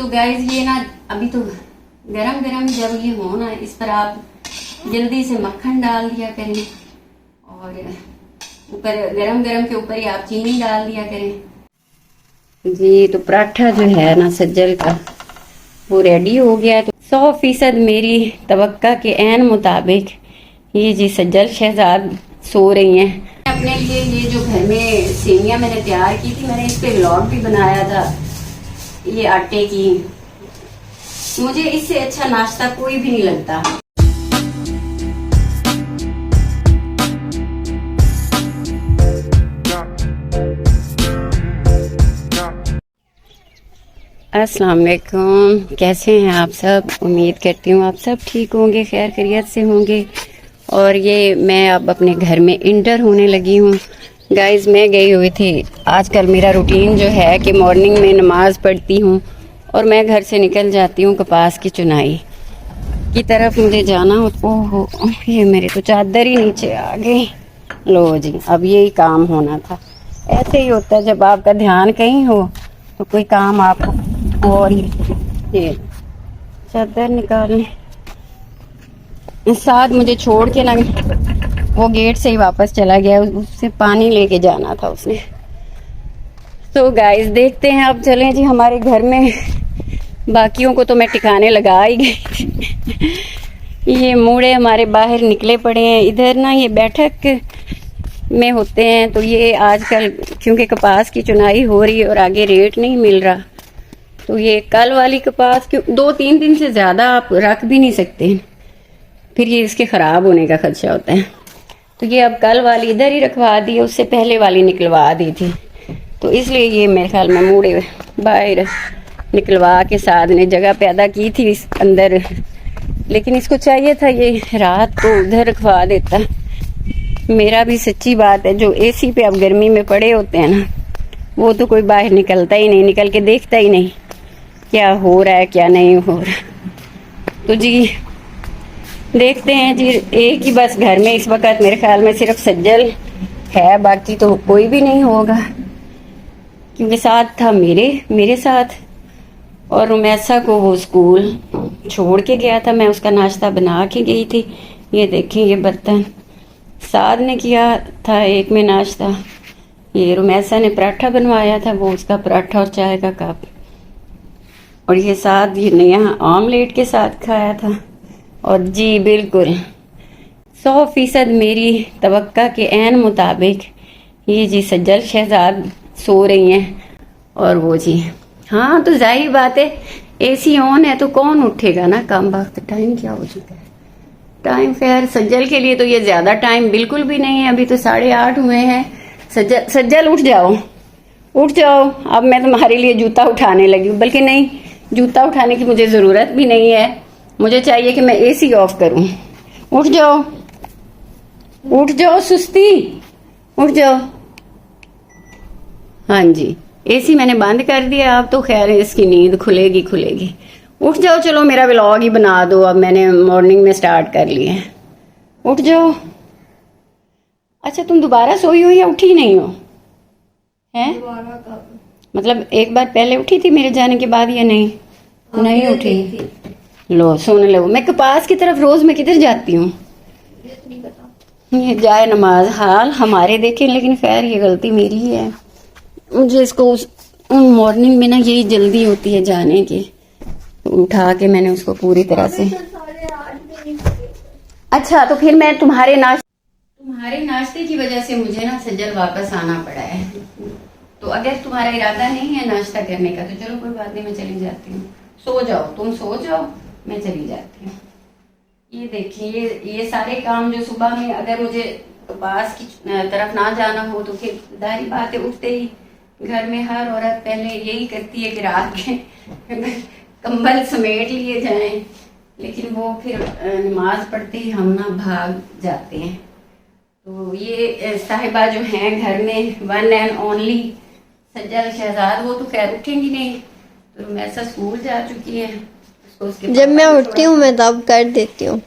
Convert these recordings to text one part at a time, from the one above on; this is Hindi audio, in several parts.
तो गाइस ये ना अभी तो गरम गरम जब ये हो ना, इस पर आप जल्दी से मक्खन डाल दिया करें और ऊपर गरम गरम के ऊपर ही आप चीनी डाल दिया करें जी। तो पराठा जो है ना सज्जल का वो रेडी हो गया। तो 100% मेरी तवक्का के ऐन मुताबिक ये जी सज्जल शहजाद सो रही हैं। अपने लिए ये जो घर में सेवियां मैंने तैयार की थी, मैंने इस पे व्लॉग भी बनाया था, ये आटे की। मुझे इससे अच्छा नाश्ता कोई भी नहीं लगता। अस्सलाम वालेकुम, कैसे हैं आप सब? उम्मीद करती हूँ आप सब ठीक होंगे, खैर खैरियत से होंगे। और ये मैं अब अपने घर में इंटर होने लगी हूँ। गाइस मैं गई हुई थी, आजकल मेरा रूटीन जो है कि मॉर्निंग में नमाज पढ़ती हूँ और मैं घर से निकल जाती हूँ कपास की चुनाई की तरफ मुझे जाना हो। ओहो, ये मेरे तो चादर ही नीचे आ गई। लो जी, अब यही काम होना था। ऐसे ही होता है जब आपका ध्यान कहीं हो तो कोई काम आपको। और ये चादर निकालने साथ मुझे छोड़ के ना वो गेट से ही वापस चला गया, उससे पानी लेके जाना था उसने। तो गाइस देखते हैं अब, चलें जी हमारे घर में। बाकियों को तो मैं ठिकाने लगा ही गई। ये मूड़े हमारे बाहर निकले पड़े हैं। इधर ना ये बैठक में होते हैं, तो ये आजकल क्योंकि कपास की चुनाई हो रही है और आगे रेट नहीं मिल रहा, तो ये कल वाली कपास 2-3 दिन से ज्यादा आप रख भी नहीं सकते, फिर ये इसके खराब होने का खदशा होता है। तो ये अब कल वाली इधर ही रखवा दी, उससे पहले वाली निकलवा दी थी, तो इसलिए ये मेरे ख्याल में मूड़े बाहर निकलवा के साथ ने जगह पैदा की थी इस अंदर। लेकिन इसको चाहिए था ये रात को उधर रखवा देता। मेरा भी सच्ची बात है, जो एसी पे अब गर्मी में पड़े होते हैं ना, वो तो कोई बाहर निकलता ही नहीं, निकल के देखता ही नहीं क्या हो रहा है क्या नहीं हो रहा। तो जी देखते हैं जी। एक ही बस घर में इस वक्त मेरे ख्याल में सिर्फ सज्जल है, बाकी तो कोई भी नहीं होगा, क्योंकि साथ था मेरे साथ। और रुमैसा को वो स्कूल छोड़ के गया था, मैं उसका नाश्ता बना के गई थी। ये देखें, ये बर्तन साद ने किया था एक में नाश्ता, ये रुमैसा ने पराठा बनवाया था, वो उसका पराठा और चाय का कप, और ये साद ये नया ऑमलेट के साथ खाया था। और जी बिल्कुल 100% मेरी तवक्का के ऐन मुताबिक ये जी सज्जल शहजाद सो रही हैं। और वो जी हाँ, तो जाहिर बात है एसी ऑन है तो कौन उठेगा ना कम वक्त। टाइम क्या हो चुका है? टाइम खैर सज्जल के लिए तो ये ज्यादा टाइम बिल्कुल भी नहीं है, अभी तो 8:30 हुए हैं। सज्जल उठ जाओ, उठ जाओ। अब मैं तुम्हारे लिए जूता उठाने लगी हूँ, बल्कि नहीं, जूता उठाने की मुझे जरूरत भी नहीं है, मुझे चाहिए कि मैं एसी ऑफ करूं। उठ जाओ, उठ जाओ सुस्ती, उठ जाओ। हाँ जी, एसी मैंने बंद कर दिया, अब तो खैर इसकी नींद खुलेगी। उठ जाओ, चलो मेरा व्लॉग ही बना दो, अब मैंने मॉर्निंग में स्टार्ट कर लिए हैं। उठ जाओ। अच्छा तुम दोबारा सोई हो या उठी नहीं हो? हैं? मतलब एक बार पहले उठी थी मेरे जाने के बाद या नहीं? नहीं उठी। लो सुन लो, मैं कपास की तरफ रोज मैं किधर जाती हूँ? ये जाए नमाज हाल हमारे देखें, लेकिन खैर ये गलती मेरी ही है। मुझे इसको मॉर्निंग में ना यही जल्दी होती है जाने की, तो उठा के मैंने उसको पूरी तरह से। अच्छा तो फिर मैं तुम्हारे नाश्ते की वजह से मुझे ना सज्जल वापस आना पड़ा है। तो अगर तुम्हारा इरादा नहीं है नाश्ता करने का तो चलो कोई बात नहीं, मैं चली जाती हूँ। सो जाओ, तुम सो जाओ, मैं चली जाती हूँ। ये देखिए, ये सारे काम जो सुबह में अगर मुझे कपास की तरफ ना जाना हो तो फिर जाहिर बात है उठते ही घर में हर औरत पहले यही करती है कि रात के कंबल समेट लिए जाएं, लेकिन वो फिर नमाज पढ़ते ही हम ना भाग जाते हैं। तो ये साहिबा जो हैं घर में, one and only Sajjal Shahzad, वो तो खैर उठेंगी नहीं, तो मैं ऐसा स्कूल जा चुकी है। जब मैं उठती हूँ मैं तब कर देती हूँ।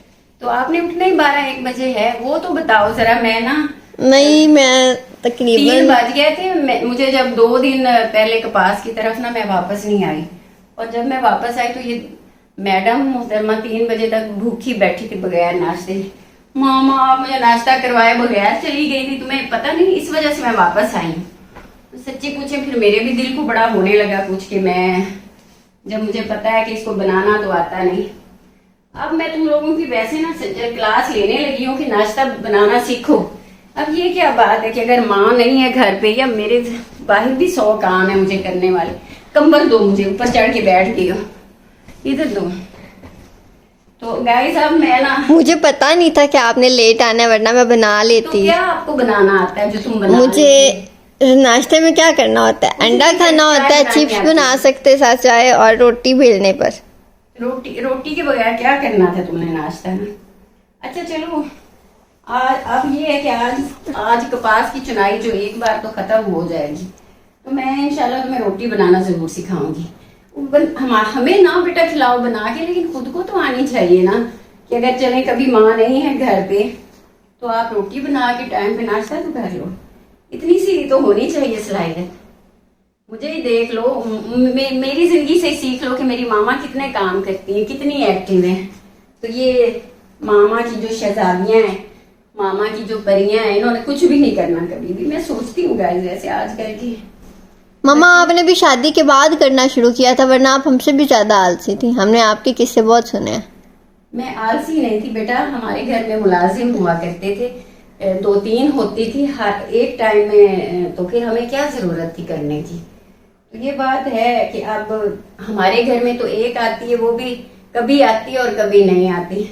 तो आपने उठना ही 12-1 बजे है, वो तो बताओ जरा। मैं ना नहीं, मैं तकरीबन 3 बज गए थे। मुझे जब 2 दिन पहले कपास की तरफ ना मैं वापस नहीं आई, और जब मैं वापस आई तो ये मैडम मोहतरमा 3 बजे तक भूखी बैठी थी बगैर नाश्ते। मामा आप मुझे नाश्ता करवाए बगैर चली गई थी, तुम्हें पता नहीं, इस वजह से मैं वापस आई हूँ। तो सच्ची पूछे फिर मेरे भी दिल को बड़ा होने लगा कुछ कि मैं, जब मुझे पता है कि इसको बनाना तो आता नहीं। अब मैं तुम लोगों की वैसे ना क्लास लेने लगी हूँ कि नाश्ता बनाना सीखो। अब ये क्या बात है कि अगर माँ नहीं है घर पे, या मेरे बाहर भी 100 काम है मुझे करने वाले। कंबल दो मुझे, ऊपर चढ़ के बैठ गई हो, इधर दो। तो गाइस अब मैं ना, मुझे पता नहीं था कि आपने लेट आना है, वरना मैं बना तो लेती। क्या आपको बनाना आता है जो तुम बना मुझे नाश्ते में क्या करना होता है? अंडा खाना होता है, चिप्स बना सकते साथ चाय, और रोटी बेलने पर। रोटी के बगैर क्या करना था तुमने नाश्ता में? अच्छा चलो, आज अब ये है कि आज कपास की चुनाई जो एक बार तो खत्म हो जाएगी, तो मैं इंशाल्लाह तुम्हें रोटी बनाना जरूर सिखाऊंगी। हमें ना बेटा खिलाओ बना के, लेकिन खुद को तो आनी चाहिए ना, कि अगर चले कभी माँ नहीं है घर पे तो आप रोटी बना के टाइम पे नाश्ता तो कर लो। इतनी सी तो होनी चाहिए सलाहियत। मुझे ही देख लो, मेरी जिंदगी से सीख लो कि मेरी मामा कितने काम करती हैं, कितनी एक्टिव हैं। तो ये मामा की जो शहजादियां हैं, मामा की जो परियां हैं, इन्होंने कुछ भी नहीं करना कभी भी। मैं सोचती हूँ गाइस वैसे आजकल की। मम्मा आपने भी शादी के बाद करना शुरू किया था, वरना आप हमसे भी ज्यादा आलसी थी। हमने आपके किस्से बहुत सुने हैं। मैं आलसी नहीं थी बेटा, हमारे घर में मुलाजिम हुआ करते थे, 2-3 होती थी हर एक टाइम में, तो फिर हमें क्या जरूरत थी करने की। तो ये बात है कि अब हमारे घर में तो एक आती है, वो भी कभी आती है और कभी नहीं आती।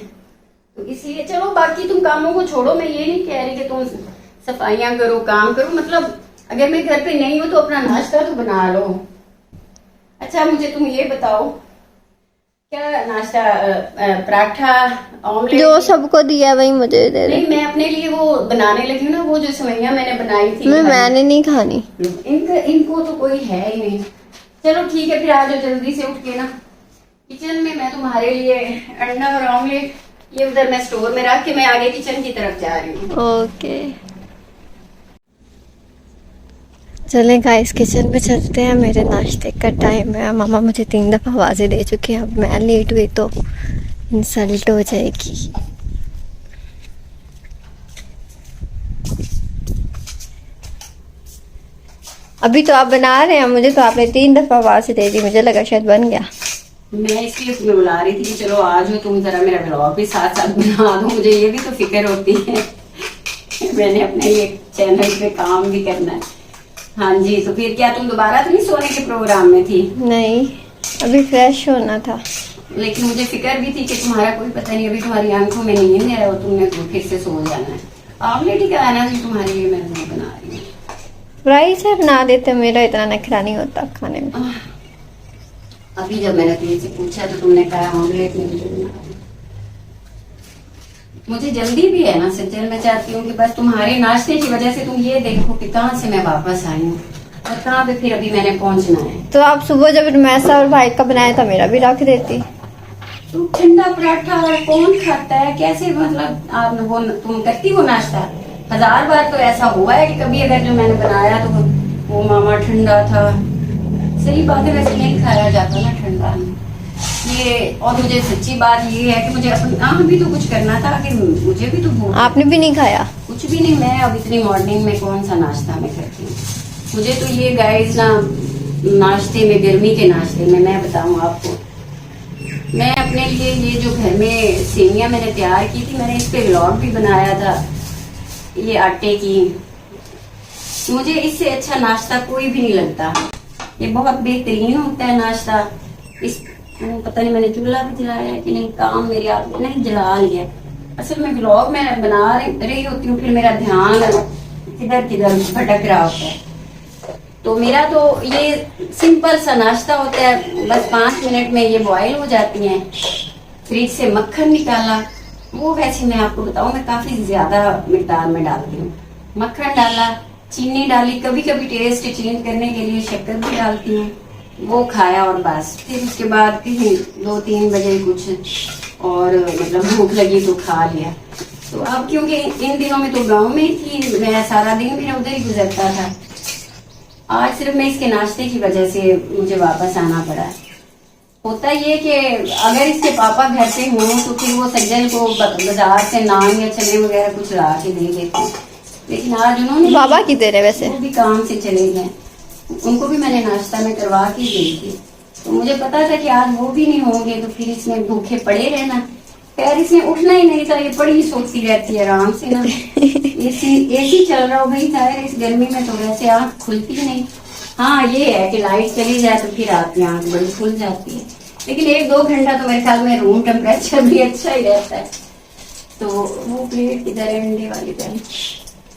तो इसलिए चलो बाकी तुम कामों को छोड़ो। मैं ये नहीं कह रही कि तुम सफाइयां करो, काम करो, मतलब अगर मैं घर पे नहीं हूं तो अपना नाश्ता तो बना लो। अच्छा मुझे तुम ये बताओ, क्या नाश्ता, पराठा, ऑमलेट? जो सबको दिया वही मुझे दे दे। नहीं, मैं अपने लिए वो बनाने लगी हूँ ना, वो जो सेवइयां मैंने बनाई थी। मैंने नहीं खानी। इनको तो कोई है ही नहीं। चलो ठीक है, फिर आ जाओ जल्दी से उठ के ना किचन में। मैं तुम्हारे लिए अंडा और ऑमलेट ये उधर मैं स्टोर में रख के मैं आगे किचन की तरफ जा रही हूँ। ओके चलें गाइस, किचन में चलते हैं। मेरे नाश्ते का टाइम है। मामा मुझे 3 दफा आवाजें दे चुके हैं, अब मैं लेट हुई तो इंसल्ट हो जाएगी। अभी तो आप बना रहे हैं, मुझे तो आपने 3 दफा आवाज दे दी, मुझे लगा शायद बन गया। मैं इसलिए तुम्हें बुला रही थी कि चलो आज हो तुम, जरा मेरा ब्लॉग भी साथ साथ बना दो। मुझे ये भी तो फिक्र होती है, मैंने अपने ये चैनल पे काम भी करना है। हाँ जी, तो फिर क्या तुम दोबारा तो नहीं सोने के प्रोग्राम में थी? नहीं, अभी फ्रेश होना था। लेकिन मुझे फिक्र भी थी कि तुम्हारा कोई पता नहीं, अभी तुम्हारी आंखों में नींद है और तुमने फिर से सो जाना है। ऑमलेट ही का ना जी तुम्हारे लिए मैं नहीं बना रही हूँ। फ्राई से बना देते, मेरा इतना नखरा नहीं होता खाने में। अभी जब मैंने तुमसे पूछा तो तुमने कहा ऑमलेट में मुझे बना। मुझे जल्दी भी है ना सज्जन, मैं चाहती हूँ कि बस तुम्हारे नाश्ते की वजह से तुम ये देखो कि कहाँ से मैं वापस आई हूँ और कहाँ पे फिर अभी मैंने पहुँचना है। तो आप सुबह जब मैसा और भाई का बनाया था, मेरा भी रख देती। तो ठंडा पराठा और कौन खाता है, कैसे, मतलब आप वो तुम करती हो नाश्ता? 1000 बार तो ऐसा हुआ है कि कभी अगर जो मैंने बनाया तो वो मामा ठंडा था। सही बात है, वैसे नहीं खाया जाता ना ठंडा ये। और मुझे सच्ची बात ये है कि मुझे अपना भी तो कुछ करना था, कि मुझे भी तो आपने भी नहीं खाया? कुछ भी नहीं। मैं अब इतनी मॉर्निंग में कौन सा नाश्ता मैं करती हूँ? मुझे तो ये गाइस ना नाश्ते में, गर्मी के नाश्ते में मैं बताऊँ आपको, मैं अपने लिए ये जो घर में सेवियां मैंने तैयार की थी, मैंने इस पे व्लॉग भी बनाया था, ये आटे की। मुझे इससे अच्छा नाश्ता कोई भी नहीं लगता। ये बहुत बेहतरीन होता है नाश्ता। इस पता नहीं मैंने चूल्हा भी जलाया है कि नहीं, काम मेरे आप नहीं जला लिया। असल में व्लॉग मैं बना रही होती हूँ, फिर मेरा ध्यान किधर किधर भटक रहा होता है। तो मेरा तो ये सिंपल सा नाश्ता होता है, बस 5 मिनट में ये बॉईल हो जाती हैं। फ्रिज से मक्खन निकाला, वो वैसे मैं आपको बताऊं मैं काफी ज्यादा मिकदार में डालती हूँ। मक्खन डाला, चीनी डाली, कभी कभी टेस्ट चेंज करने के लिए शक्कर भी डालती हूँ, वो खाया और बस। फिर उसके बाद 2-3 बजे कुछ और मतलब भूख लगी तो खा लिया। तो अब क्योंकि इन दिनों में तो गांव में ही थी मैं, सारा दिन मेरा उधर ही गुजरता था। आज सिर्फ मैं इसके नाश्ते की वजह से मुझे वापस आना पड़ा। होता ये कि अगर इसके पापा घर पे हों तो फिर वो सज्जन को बाजार से नान या चने वगैरह कुछ ला के दे देते हैं, लेकिन आज उन्होंने बाबा किधर है वैसे? वो भी काम से चले गए, उनको भी मैंने नाश्ता में करवा के दी थी। तो मुझे पता था कि आज वो भी नहीं होंगे तो फिर इसने भूखे पड़े रहना। खैर इसने उठना ही नहीं था, ये पड़ी सोती रहती है आराम से ना। एसी चल रहा हो भाई, जाहिर इस गर्मी में तो वैसे आँख खुलती ही नहीं। हाँ ये है कि लाइट चली जाए तो फिर आपकी आँख बड़ी खुल जाती है, लेकिन 1-2 घंटा तो मेरे ख्याल में रूम टेम्परेचर भी अच्छा ही रहता है। तो वो प्लेट किधर है अंडे वाली पहले?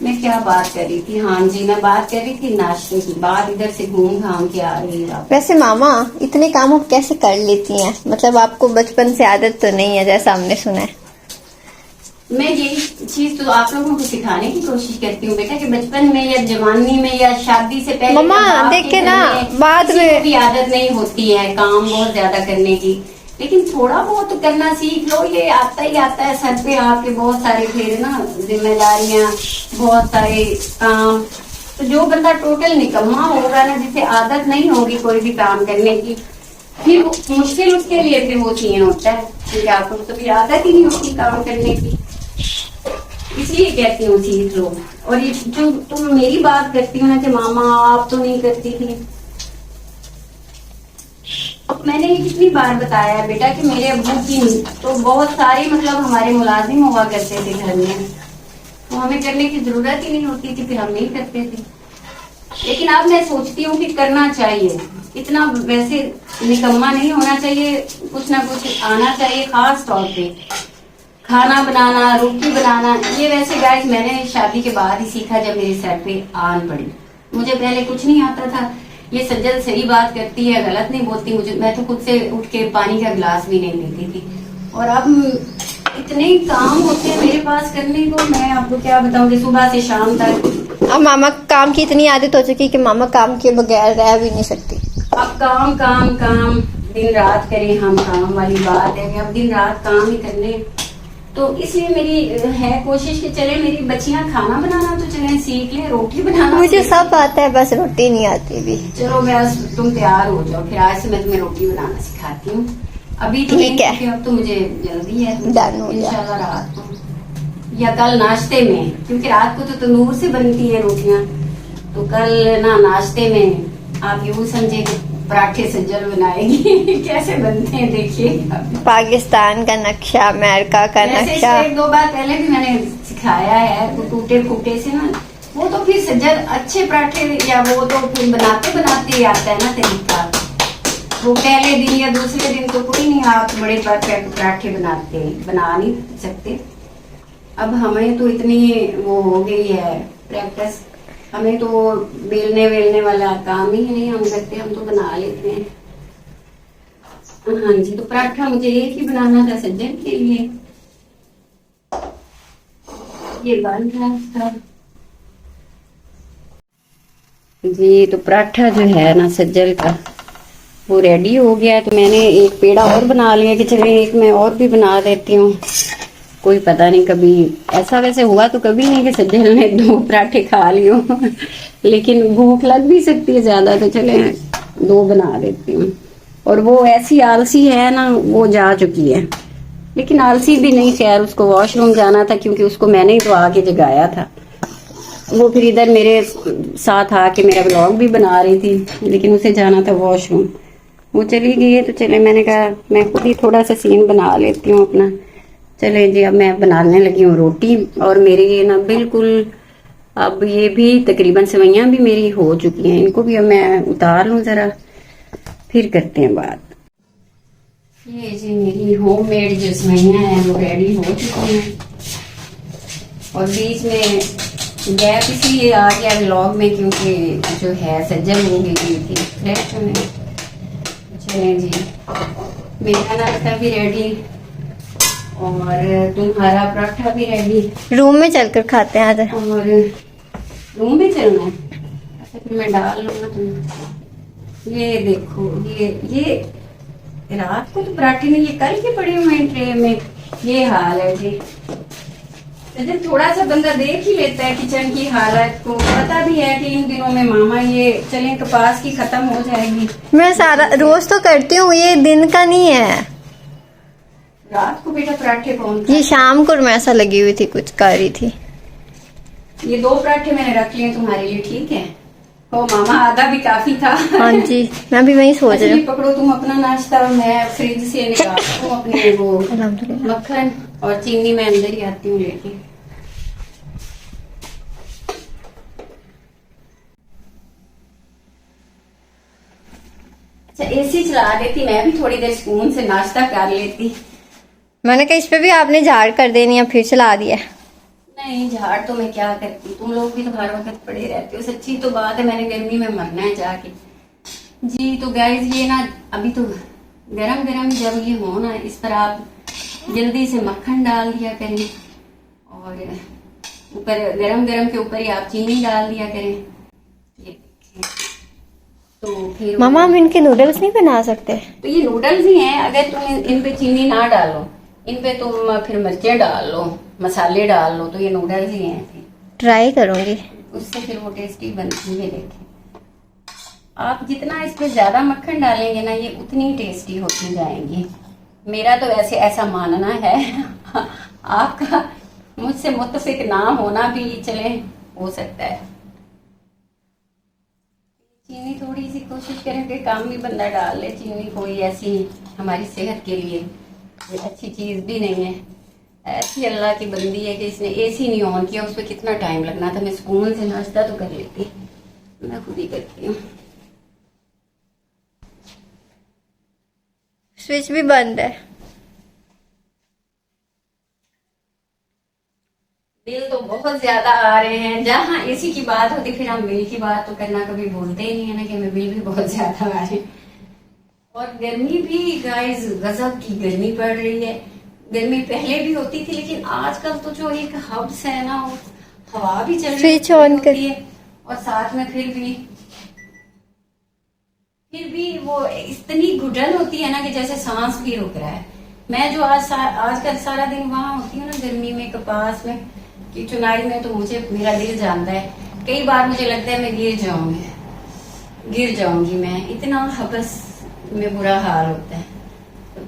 मैं क्या बात कर रही थी? हाँ जी, मैं बात कर रही थी नाश्ते की। बाद इधर से घूम घाम के आ रही है। वैसे मामा इतने काम आप कैसे कर लेती हैं? मतलब आपको बचपन से आदत तो नहीं है जैसा हमने सुना है। मैं यही चीज तो आप लोगों को सिखाने की कोशिश करती हूँ बेटा, कि बचपन में या जवानी में या शादी से पहले मम्मा देखे ना बाद में भी आदत नहीं होती है काम बहुत ज्यादा करने की, लेकिन थोड़ा बहुत तो करना सीख लो। ये आता ही आता है सर पे आपके बहुत सारे फिर ना जिम्मेदारियां, बहुत सारे काम। तो जो बंदा टोटल निकम्मा होगा ना, जिसे आदत नहीं होगी कोई भी काम करने की, फिर मुश्किल उसके लिए फिर वो सीन होता है, क्योंकि आपको कभी आदत ही नहीं होती काम करने की। इसलिए कहती हूँ सीख लो। और ये जो तुम मेरी बात करती हो ना कि मामा आप तो नहीं करती थी, मैंने ये कितनी बार बताया है बेटा कि मेरे अब्बू की तो बहुत सारे मतलब हमारे मुलाजिम हुआ करते थे घर में, तो हमें करने की जरूरत ही नहीं होती थी, फिर हम नहीं करते थे। लेकिन अब मैं सोचती हूँ कि करना चाहिए, इतना वैसे निकम्मा नहीं होना चाहिए, कुछ ना कुछ आना चाहिए। खास तौर पे खाना बनाना, रोटी बनाना, ये वैसे गाइस मैंने शादी के बाद ही सीखा जब मेरे सर पे आन पड़ी। मुझे पहले कुछ नहीं आता था। ये सज्जल सही बात करती है, गलत नहीं बोलती मुझे, मैं तो खुद से उठ के पानी का गिलास भी नहीं लेती थी। और अब इतने काम होते हैं मेरे पास करने को, मैं आपको क्या बताऊं कि सुबह से शाम तक। अब मामा काम की इतनी आदत हो चुकी है कि मामा काम के बगैर रह भी नहीं सकती। अब काम काम काम दिन रात करें हम, काम वाली बात है कि अब दिन रात काम ही करने। तो इसलिए मेरी है कोशिश कि चले मेरी बच्चियां खाना बनाना तो चले सीख ले, रोटी बनाना मुझे सब आता है, बस रोटी नहीं आती भी। चलो बस तुम तैयार हो जाओ, फिर आज से मैं तुम्हें रोटी बनाना सिखाती हूँ। अभी तो ठीक है, अब तो मुझे जल्दी है, इंशाल्लाह रात को या कल नाश्ते में, क्योंकि रात को तो तंदूर से बनती है रोटियां, तो कल ना नाश्ते में आप यूँ समझे पराठे सज्जल बनाएगी। कैसे बनते हैं देखिए। पाकिस्तान का नक्शा, अमेरिका का नक्शा। 1-2 बार पहले भी मैंने सिखाया है, वो टूटे फूटे से ना, वो तो फिर सज्जल अच्छे पराठे या वो तो फिर बनाते बनाते ही आता है ना तरीका। वो पहले दिन या दूसरे दिन तो कोई नहीं आप बड़े परफेक्ट पराठे बना नहीं सकते। अब हमें तो इतनी वो हो गई है प्रैक्टिस, हमें तो बेलने वेलने वाला काम ही नहीं हम करते, हम तो बना लेते हैं। हाँ जी, तो पराठा मुझे एक ही बनाना था सज्जन के लिए, ये बन रहा था जी। तो पराठा जो है ना सज्जल का वो रेडी हो गया है, तो मैंने एक पेड़ा और बना लिया कि चलिए एक मैं और भी बना देती हूँ। कोई पता नहीं कभी ऐसा वैसे हुआ तो कभी नहीं कि सज्जल ने 2 पराठे खा लियो। लेकिन भूख लग भी सकती है ज्यादा, तो चले 2 बना देती हूँ। और वो ऐसी आलसी है ना, वो जा चुकी है, लेकिन आलसी भी नहीं, खैर उसको वॉशरूम जाना था क्योंकि उसको मैंने ही तो आके जगाया था। वो फिर इधर मेरे साथ आके मेरा ब्लॉग भी बना रही थी, लेकिन उसे जाना था वॉशरूम, वो चली गई है। तो चले मैंने कहा मैं खुद ही थोड़ा सा सीन बना लेती हूँ अपना। चले जी, अब मैं बनाने लगी हूँ रोटी, और मेरी ये ना बिल्कुल अब ये भी तकरीबन सेवइयाँ भी मेरी हो चुकी हैं, इनको भी अब मैं उतार लूँ जरा, फिर करते हैं बात। ये जी मेरी होममेड जो सेवइयाँ हैं वो रेडी हो चुकी हैं, और बीच में गैप इसलिए आ गया व्लॉग में क्योंकि जो है सज्जल हो गई थी फ्लैट में। चलें जी, मेरा नाश्ता भी रेडी और तुम्हारा पराठा भी रेडी। रूम में चलकर खाते हैं आज। और रूम में चलना है, अच्छा फिर मैं डाल लूंगा तुम्हें। ये देखो, ये रात को तो पराठे नहीं, ये कल के पड़े हुए हैं ट्रे में, ये हाल है जी। जब थोड़ा सा बंदा देख ही लेता है किचन की हालत को, पता भी है कि इन दिनों में मामा ये चलें कपास की खत्म हो जाएगी। मैं सारा रोज तो करती हूँ, ये दिन का नहीं है। रात को बेटा पराठे कौन ये शाम को मैं ऐसा लगी हुई थी, कुछ कर रही थी। ये 2 पराठे मैंने रख लिए तुम्हारे लिए, ठीक है? ओ मामा आधा भी काफी था। हाँ जी, मैं भी वही सोच रही हूँ। पकड़ो तुम अपना नाश्ता, मैं फ्रिज से निकालती हूँ अपने वो मक्खन और चीनी, मैं अंदर ही आती हूँ लेके। अच्छा एसी चला देती, मैं भी थोड़ी देर सुकून से नाश्ता कर लेती। मैंने कहा इस पे भी आपने झाड़ कर देनी है, फिर चला दिया। नहीं झाड़ तो मैं क्या करती, तुम लोग भी तो हर वक्त पड़े रहते हो। सच्ची तो बात है, मैंने गर्मी में मरना है जाके। जी तो गाइस ये ना अभी तो गरम गरम जब ये हो ना, इस पर आप जल्दी से मक्खन डाल दिया करें और ऊपर गरम गरम के ऊपर ही आप चीनी डाल दिया करें। ये तो फिर मामा हम इनके नूडल्स नहीं बना सकते? तो ये नूडल्स ही हैं, अगर तुम इन पे चीनी ना डालो, इन पे तुम फिर मिर्चें डाल लो, मसाले डाल लो, तो ये नूडल्स ही हैं। ट्राई करूंगी, उससे फिर वो टेस्टी बनती है। देखिए आप जितना इस पे ज्यादा मक्खन डालेंगे ना, ये उतनी टेस्टी होती जाएंगी। मेरा तो वैसे ऐसा मानना है। आपका मुझसे मुत्तफिक ना होना भी चले, हो सकता है। चीनी थोड़ी सी कोशिश करें कि काम भी बंदा डाल ले, चीनी कोई ऐसी हमारी सेहत के लिए ये अच्छी चीज भी नहीं है। ऐसी अल्लाह की बंदी है कि इसने एसी नहीं ऑन किया, उस पर कितना टाइम लगना था, मैं सुकून से नाश्ता तो कर लेती। मैं खुद ही करती हूँ। स्विच भी बंद है। बिल तो बहुत ज्यादा आ रहे हैं। जहाँ एसी की बात होती फिर हम बिल की बात तो करना कभी भूलते ही नहीं है ना, कि हमें बिल भी बहुत ज्यादा आ रहे हैं। और गर्मी भी गाइस गजब की गर्मी पड़ रही है। गर्मी पहले भी होती थी, लेकिन आजकल तो जो एक हब्स है ना, हवा भी चल स्विच ऑन कर है और साथ में फिर भी वो इतनी घुटन होती है ना कि जैसे सांस भी रुक रहा है। मैं जो आजकल सारा दिन वहां होती हूँ ना गर्मी में, कपास में की चुनाई में, तो मुझे मेरा दिल जानता है। कई बार मुझे लगता है मैं गिर जाऊंगी मैं, इतना हबस में बुरा हाल होता है।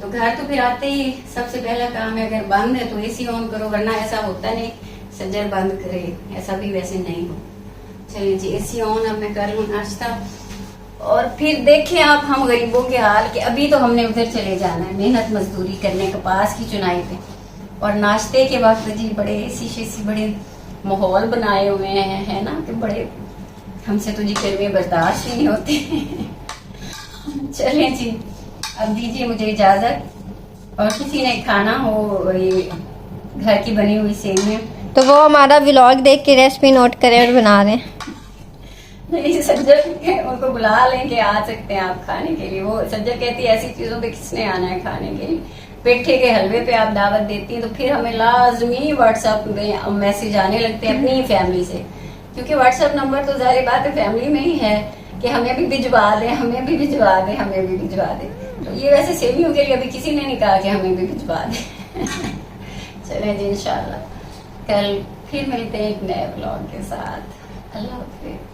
तो घर तो फिर आते ही सबसे पहला काम है, अगर बंद है तो एसी ऑन करो, वरना ऐसा होता नहीं सज्जर बंद करे, ऐसा भी वैसे नहीं हो। चलिए जी एसी ऑन, अब मैं कर लूँ नाश्ता और फिर देखें आप हम गरीबों के हाल कि अभी तो हमने उधर चले जाना है मेहनत मजदूरी करने, कपास की चुनाई पे, और नाश्ते के वक्त जी बड़े शीशे बड़े माहौल बनाए हुए हैं, है ना, कि बड़े हमसे तो जी गर्मी बर्दाश्त ही नहीं होते। चलें जी अब दीजिए मुझे इजाजत, और किसी ने खाना हो ये घर की बनी हुई सेवियां, तो वो हमारा व्लॉग देख के रेसिपी नोट करें और बना दें। नहीं सज्जर उनको बुला लें कि आ सकते हैं आप खाने के लिए। वो सज्जर कहती है ऐसी चीजों पे किसने आना है खाने के लिए, पेठे के हलवे पे आप दावत देती हैं तो फिर हमें लाजमी व्हाट्सएप में मैसेज आने लगते हैं अपनी ही फैमिली से, क्योंकि व्हाट्सएप नंबर तो जाहिर बात है फैमिली में ही है कि हमें भी भिजवा दें, हमें भी भिजवा दें, हमें भी भिजवा दें। तो ये वैसे सेवियों के लिए अभी किसी ने नहीं कहा कि हमें भी भिजवा दें। चलें जी इंशाल्लाह कल फिर मिलते हैं एक नए ब्लॉग के साथ। अल्लाह हाफिज़।